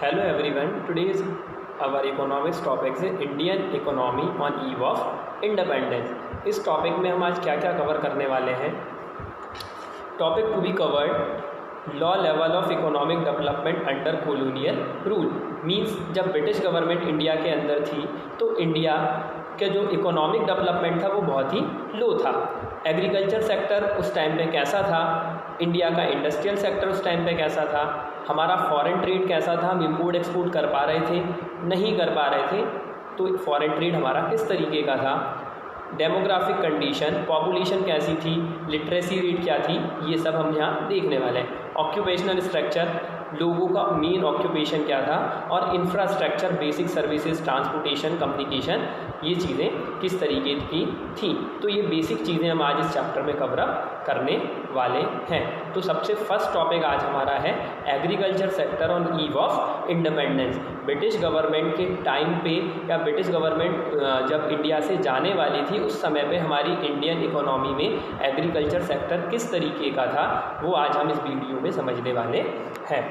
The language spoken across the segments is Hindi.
Hello everyone. Today's our economics topic is Indian economy on eve of independence. इस टॉपिक में हम आज क्या क्या कवर करने वाले हैं. Topic to be covered low level of economic development under colonial rule. Means जब ब्रिटिश गवर्नमेंट इंडिया के अंदर थी तो इंडिया का जो इकोनॉमिक डेवलपमेंट था वो बहुत ही लो था. एग्रीकल्चर सेक्टर उस टाइम पे कैसा था, इंडिया का इंडस्ट्रियल सेक्टर उस टाइम पे कैसा था, हमारा फॉरेन ट्रेड कैसा था, हम इंपोर्ट एक्सपोर्ट कर पा रहे थे, नहीं कर पा रहे थे, तो फॉरेन ट्रेड हमारा किस तरीके का था, डेमोग्राफिक कंडीशन, पॉपुलेशन कैसी थी, लिटरेसी रेट क्या थी, ये सब हम यहाँ देखने वाले हैं. ऑक्यूपेशनल स्ट्रक्चर, लोगों का मेन ऑक्यूपेशन क्या था, और infrastructure, basic services, transportation, communication, ये चीज़ें किस तरीके की थी. तो ये बेसिक चीज़ें हम आज इस चैप्टर में कवर अप करने वाले हैं. तो सबसे फर्स्ट टॉपिक आज हमारा है agriculture sector on eve of independence. British government के टाइम पे या ब्रिटिश गवर्नमेंट जब इंडिया से जाने वाली थी उस समय पे हमारी इंडियन इकोनॉमी में एग्रीकल्चर सेक्टर किस तरीके का था वो आज हम इस वीडियो में समझने वाले हैं.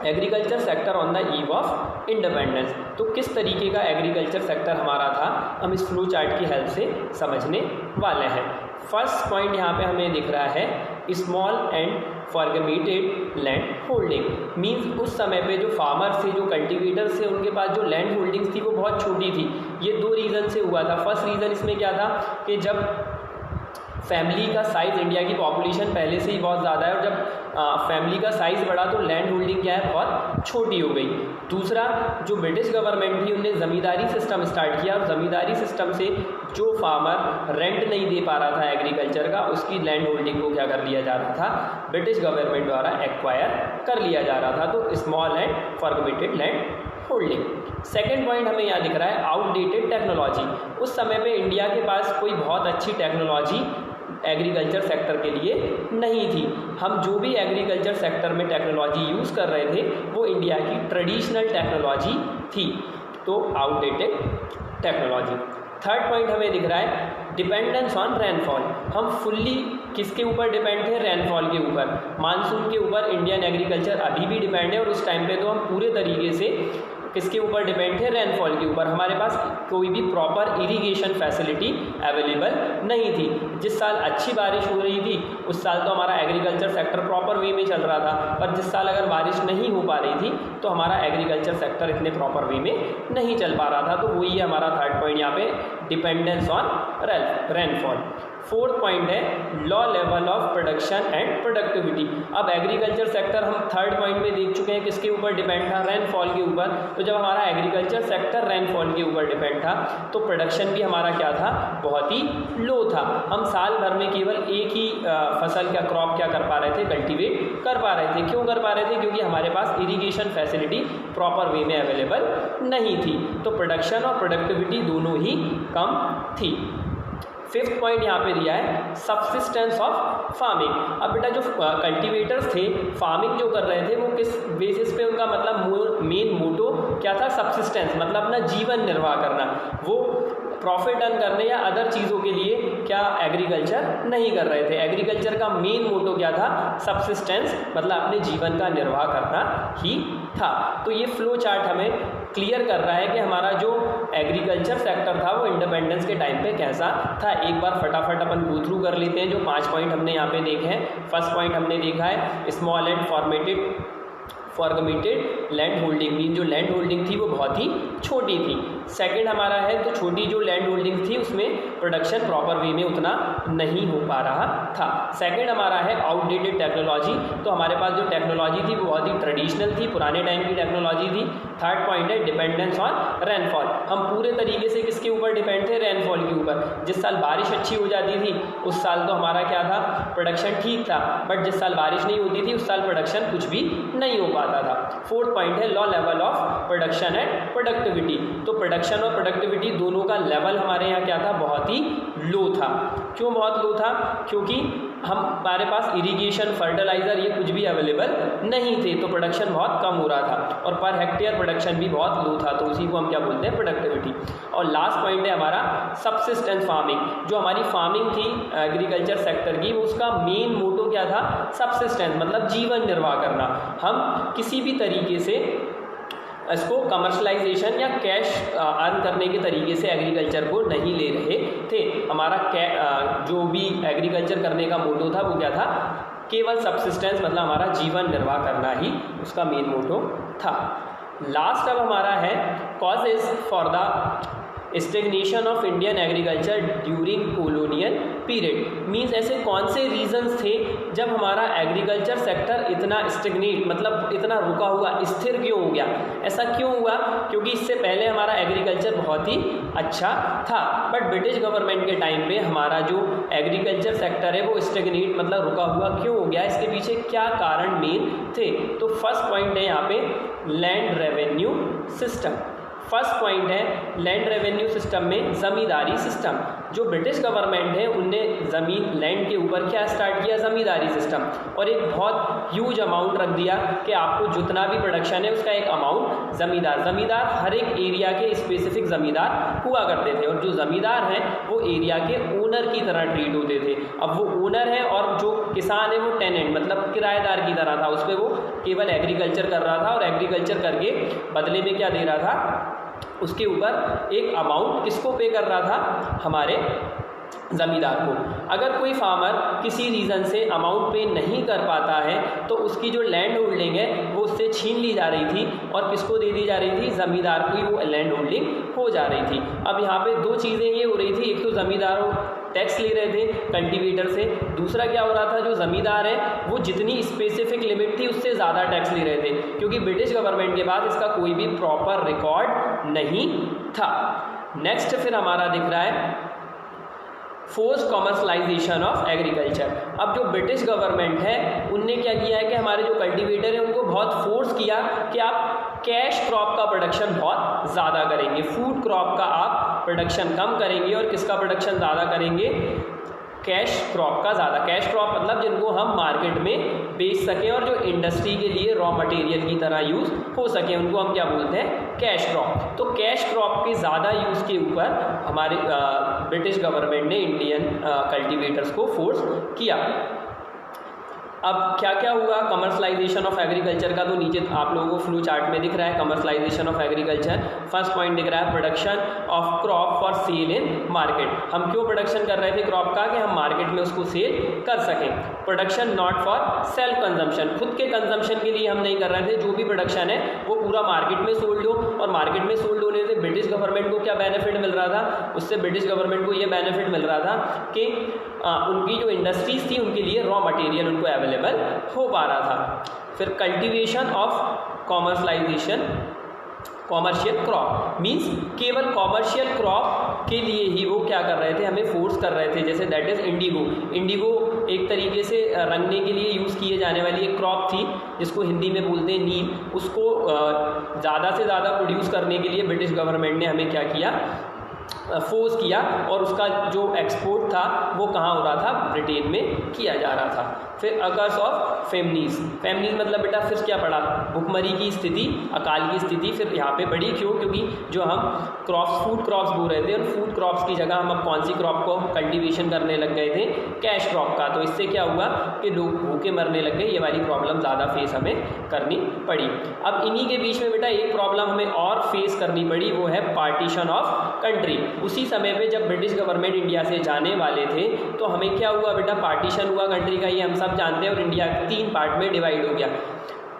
Agriculture sector on the eve of independence. तो किस तरीके का एग्रीकल्चर सेक्टर हमारा था हम इस फ्लो चार्ट की हेल्प से समझने वाले हैं. फर्स्ट पॉइंट यहाँ पे हमें दिख रहा है small and fragmented land holding. Means उस समय पे जो फार्मर्स थे, जो कल्टिवेटर्स थे, उनके पास जो लैंड होल्डिंग्स थी वो बहुत छोटी थी. ये दो रीज़न से हुआ था. फर्स्ट रीज़न इसमें क्या था कि जब फैमिली का साइज़, इंडिया की पॉपुलेशन पहले से ही बहुत ज़्यादा है और जब फैमिली का साइज़ बढ़ा तो लैंड होल्डिंग क्या है, बहुत छोटी हो गई. दूसरा, जो ब्रिटिश गवर्नमेंट थी उनने ज़मींदारी सिस्टम स्टार्ट किया और ज़मींदारी सिस्टम से जो फार्मर रेंट नहीं दे पा रहा था एग्रीकल्चर का, उसकी लैंड होल्डिंग को क्या कर लिया जा रहा था, ब्रिटिश गवर्नमेंट द्वारा एक्वायर कर लिया जा रहा था. तो small and fragmented land holding. Second point हमें यहाँ दिख रहा है आउटडेटेड टेक्नोलॉजी. उस समय पे इंडिया के पास कोई बहुत अच्छी टेक्नोलॉजी एग्रीकल्चर सेक्टर के लिए नहीं थी. हम जो भी एग्रीकल्चर सेक्टर में टेक्नोलॉजी यूज़ कर रहे थे वो इंडिया की ट्रेडिशनल टेक्नोलॉजी थी, तो आउटडेटेड टेक्नोलॉजी. थर्ड पॉइंट हमें दिख रहा है डिपेंडेंस ऑन रेनफॉल. हम फुल्ली किसके ऊपर डिपेंड थे, रेनफॉल के ऊपर, मानसून के ऊपर इंडियन एग्रीकल्चर अभी भी डिपेंड है. और उस टाइम पे तो हम पूरे तरीके से किसके ऊपर डिपेंड थे, रेनफॉल के ऊपर. हमारे पास कोई भी प्रॉपर इरिगेशन फैसिलिटी अवेलेबल नहीं थी. जिस साल अच्छी बारिश हो रही थी उस साल तो हमारा एग्रीकल्चर सेक्टर प्रॉपर वे में चल रहा था, पर जिस साल अगर बारिश नहीं हो पा रही थी तो हमारा एग्रीकल्चर सेक्टर इतने प्रॉपर वे में नहीं चल पा रहा था. तो वही है हमारा थर्ड पॉइंट यहाँ पे, dependence on rainfall. Fourth point है low level of production and productivity. अब एग्रीकल्चर सेक्टर हम थर्ड पॉइंट में देख चुके हैं किसके ऊपर डिपेंड था, रेनफॉल के ऊपर. तो जब हमारा एग्रीकल्चर सेक्टर रेनफॉल के ऊपर डिपेंड था तो प्रोडक्शन भी हमारा क्या था, बहुत ही लो था. हम साल भर में केवल एक ही फसल का क्रॉप क्या कर पा रहे थे, कल्टीवेट कर पा रहे थे. क्यों कर पा रहे थे, क्योंकि हमारे पास इरिगेशन फैसिलिटी प्रॉपर वे में अवेलेबल नहीं थी. तो प्रोडक्शन और प्रोडक्टिविटी दोनों ही कम थी. फिफ्थ पॉइंट यहाँ पे दिया है सबसिस्टेंस ऑफ फार्मिंग. अब बेटा जो कल्टीवेटर्स थे फार्मिंग जो कर रहे थे वो किस बेसिस पे, उनका मतलब मेन मोटो क्या था, सबसिस्टेंस, मतलब अपना जीवन निर्वाह करना. वो प्रॉफिट अर्न करने या अदर चीज़ों के लिए क्या एग्रीकल्चर नहीं कर रहे थे. एग्रीकल्चर का मेन मोटो क्या था, सबसिस्टेंस, मतलब अपने जीवन का निर्वाह करना ही था. तो ये फ्लो चार्ट हमें क्लियर कर रहा है कि हमारा जो एग्रीकल्चर सेक्टर था वो इंडिपेंडेंस के टाइम पे कैसा था. एक बार फटाफट अपन गो थ्रू कर लेते हैं. जो 5 पॉइंट हमने यहाँ पे देखे हैं. फर्स्ट पॉइंट हमने देखा है small and fragmented land holding. Mean जो लैंड होल्डिंग थी वो बहुत ही छोटी थी. सेकंड हमारा है तो छोटी जो लैंड होल्डिंग थी उसमें प्रोडक्शन प्रॉपर वे में उतना नहीं हो पा रहा था. सेकंड हमारा है आउटडेटेड टेक्नोलॉजी. तो हमारे पास जो टेक्नोलॉजी थी वो बहुत ही ट्रेडिशनल थी, पुराने टाइम की टेक्नोलॉजी थी. थर्ड पॉइंट है डिपेंडेंस ऑन रेनफॉल. हम पूरे तरीके से किसके ऊपर डिपेंड थे, रेनफॉल के ऊपर. जिस साल बारिश अच्छी हो जाती थी उस साल तो हमारा क्या था, प्रोडक्शन ठीक था, बट जिस साल बारिश नहीं होती थी उस साल प्रोडक्शन कुछ भी नहीं हो पाता था. फोर्थ पॉइंट है low level of production and productivity. तो प्रोडक्शन और प्रोडक्टिविटी दोनों का लेवल हमारे यहाँ क्या था, बहुत ही लो था. क्यों बहुत लो था, क्योंकि हमारे पास इरिगेशन, फर्टिलाइज़र ये कुछ भी अवेलेबल नहीं थे, तो प्रोडक्शन बहुत कम हो रहा था और पर हेक्टेयर प्रोडक्शन भी बहुत लो था, तो उसी को हम क्या बोलते हैं, प्रोडक्टिविटी। और लास्ट पॉइंट है हमारा सब्सिस्टेंस फार्मिंग। जो हमारी फार्मिंग थी एग्रीकल्चर सेक्टर की, उसका मेन मोटो क्या था, सब्सिस्टेंस मतलब जीवन निर्वाह करना। हम किसी भी तरीके से इसको कमर्शलाइजेशन या कैश अर्न करने के तरीके से एग्रीकल्चर को नहीं ले रहे थे। हमारा जो भी एग्रीकल्चर करने का मोटो था वो क्या था, केवल सब्सिस्टेंस मतलब हमारा जीवन निर्वाह करना ही उसका मेन मोटो था। लास्ट अब हमारा है causes for the stagnation of Indian agriculture during colonial period. Means ऐसे कौन से रीजंस थे जब हमारा एग्रीकल्चर सेक्टर इतना स्टेग्नेट मतलब इतना रुका हुआ, स्थिर क्यों हो गया, ऐसा क्यों हुआ, क्योंकि इससे पहले हमारा एग्रीकल्चर बहुत ही अच्छा था, बट ब्रिटिश गवर्नमेंट के टाइम पे हमारा जो एग्रीकल्चर सेक्टर है वो स्टेग्नेट मतलब रुका हुआ क्यों हो गया, इसके पीछे क्या कारण मेन थे। तो फर्स्ट पॉइंट है यहाँ पे land revenue system. First point है लैंड रेवेन्यू सिस्टम में ज़मींदारी सिस्टम। जो ब्रिटिश गवर्नमेंट है उनने ज़मीन लैंड के ऊपर क्या स्टार्ट किया, ज़मींदारी सिस्टम, और एक बहुत ह्यूज अमाउंट रख दिया कि आपको जितना भी प्रोडक्शन है उसका एक अमाउंट ज़मींदार हर एक एरिया के स्पेसिफिक ज़मींदार हुआ करते थे, और जो ज़मींदार हैं वो एरिया के ओनर की तरह ट्रीट होते थे। अब वो ओनर है और जो किसान है वो टेनेंट मतलब किराएदार की तरह था, उस पर वो केवल एग्रीकल्चर कर रहा था और एग्रीकल्चर करके बदले में क्या दे रहा था, उसके ऊपर एक अमाउंट किसको पे कर रहा था, हमारे ज़मींदार को। अगर कोई फार्मर किसी रीज़न से अमाउंट पे नहीं कर पाता है तो उसकी जो लैंड होल्डिंग है वो उससे छीन ली जा रही थी और किसको दे दी जा रही थी, ज़मींदार को ही वो लैंड होल्डिंग हो जा रही थी। अब यहाँ पे दो चीज़ें ये हो रही थी, एक तो ज़मींदारों टैक्स ले रहे थे कल्टीवेटर से, दूसरा क्या हो रहा था, जो ज़मींदार है वो जितनी स्पेसिफिक लिमिट थी उससे ज़्यादा टैक्स ले रहे थे, क्योंकि ब्रिटिश गवर्नमेंट के पास इसका कोई भी प्रॉपर रिकॉर्ड नहीं था। नेक्स्ट फिर हमारा दिख रहा है फोर्स कॉमर्शलाइजेशन ऑफ एग्रीकल्चर। अब जो ब्रिटिश गवर्नमेंट है उनने क्या किया है कि हमारे जो कल्टीवेटर है उनको बहुत फोर्स किया कि आप कैश क्रॉप का प्रोडक्शन बहुत ज़्यादा करेंगे, फूड क्रॉप का आप प्रोडक्शन कम करेंगे और किसका प्रोडक्शन ज़्यादा करेंगे, कैश क्रॉप का ज़्यादा। कैश क्रॉप मतलब जिनको हम मार्केट में बेच सकें और जो इंडस्ट्री के लिए रॉ मटेरियल की तरह यूज़ हो सके, उनको हम क्या बोलते हैं, कैश क्रॉप। तो कैश क्रॉप के ज़्यादा यूज़ के ऊपर हमारे ब्रिटिश गवर्नमेंट ने इंडियन कल्टीवेटर्स को फोर्स किया। अब क्या क्या हुआ कमर्शलाइजेशन ऑफ एग्रीकल्चर का, तो नीचे आप लोगों को फ्लो चार्ट में दिख रहा है commercialisation of agriculture. First point दिख रहा है production of crop for sale in market. हम क्यों प्रोडक्शन कर रहे थे क्रॉप का, कि हम मार्केट में उसको सेल कर सकें। Production not for self consumption, खुद के कंजम्पशन के लिए हम नहीं कर रहे थे, जो भी प्रोडक्शन है वो पूरा मार्केट में सोल्ड हो, और मार्केट में सोल्ड होने से ब्रिटिश गवर्नमेंट को क्या बेनिफिट मिल रहा था, उससे ब्रिटिश गवर्नमेंट को ये बेनिफिट मिल रहा था कि उनकी जो इंडस्ट्रीज थी उनके लिए रॉ मटेरियल उनको अवेलेबल हो पा रहा था। फिर cultivation of commercialisation commercial crop, means केवल कॉमर्शियल क्रॉप के लिए ही वो क्या कर रहे थे, हमें फोर्स कर रहे थे। जैसे दैट इज़ इंडिगो। इंडिगो एक तरीके से रंगने के लिए यूज़ किए जाने वाली एक क्रॉप थी जिसको हिंदी में बोलते हैं नील। उसको ज़्यादा से ज़्यादा प्रोड्यूस करने के लिए ब्रिटिश गवर्नमेंट ने हमें क्या किया, फोर्स किया, और उसका जो एक्सपोर्ट था वो कहाँ हो रहा था, ब्रिटेन में किया जा रहा था। फिर अकर्स ऑफ फेमनीज, फेमनीज मतलब बेटा फिर क्या पड़ा, भुखमरी की स्थिति, अकाल की स्थिति फिर यहाँ पे पड़ी। क्यों, क्योंकि जो हम क्रॉप्स फूड क्रॉप्स बो रहे थे और फूड क्रॉप्स की जगह हम अब कौन सी क्रॉप को कल्टीवेशन करने लग गए थे, कैश क्रॉप का। तो इससे क्या हुआ कि लोग भूखे मरने लग गए, ये वाली प्रॉब्लम ज़्यादा फेस हमें करनी पड़ी। अब इन्हीं के बीच में बेटा एक प्रॉब्लम हमें और फेस करनी पड़ी, वो है पार्टीशन ऑफ कंट्री। उसी समय पे जब ब्रिटिश गवर्नमेंट इंडिया से जाने वाले थे तो हमें क्या हुआ बेटा, पार्टीशन हुआ कंट्री का, ये हम सब जानते हैं, और इंडिया 3 पार्ट में डिवाइड हो गया,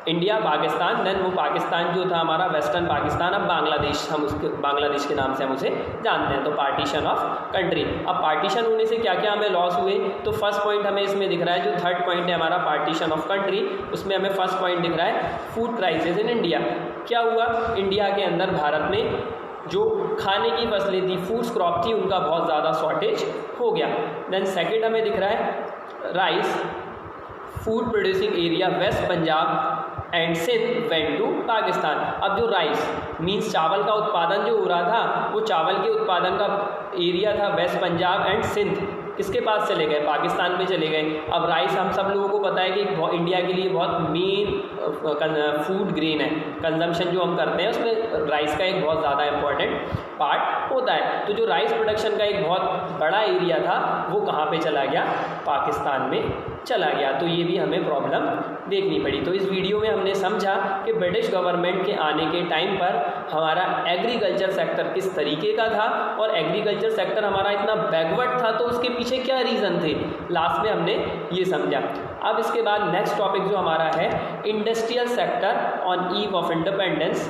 इंडिया पाकिस्तान, देन वो पाकिस्तान जो था हमारा वेस्टर्न पाकिस्तान, अब बांग्लादेश, हम उसके बांग्लादेश के नाम से हम उसे जानते हैं। तो पार्टीशन ऑफ कंट्री। अब पार्टीशन होने से क्या क्या हमें लॉस हुए, तो फर्स्ट पॉइंट हमें इसमें दिख रहा है, जो थर्ड पॉइंट है हमारा पार्टीशन ऑफ कंट्री, उसमें हमें फर्स्ट पॉइंट दिख रहा है फूड क्राइसिस इन इंडिया। क्या हुआ, इंडिया के अंदर भारत में जो खाने की फसलें थी, फूड्स क्रॉप थी, उनका बहुत ज़्यादा शॉर्टेज हो गया। देन सेकंड हमें दिख रहा है rice, food producing area west Punjab and Sindh went to Pakistan. अब जो राइस मीन्स चावल का उत्पादन जो हो रहा था, वो चावल के उत्पादन का एरिया था वेस्ट पंजाब एंड सिंध, किसके पास चले गए, पाकिस्तान में चले गए। अब राइस हम सब लोगों को पता है कि इंडिया के लिए बहुत मेन फूड ग्रेन है, कंजम्पशन जो हम करते हैं उसमें राइस का एक बहुत ज़्यादा इंपॉर्टेंट पार्ट होता है। तो जो राइस प्रोडक्शन का एक बहुत बड़ा एरिया था वो कहाँ पे चला गया, पाकिस्तान में चला गया। तो ये भी हमें प्रॉब्लम देखनी पड़ी। तो इस वीडियो में हमने समझा कि ब्रिटिश गवर्नमेंट के आने के टाइम पर हमारा एग्रीकल्चर सेक्टर किस तरीके का था और एग्रीकल्चर सेक्टर हमारा इतना बैकवर्ड था तो उसके पीछे क्या रीज़न थे, लास्ट में हमने ये समझा। अब इसके बाद नेक्स्ट टॉपिक जो हमारा है industrial sector on eve of independence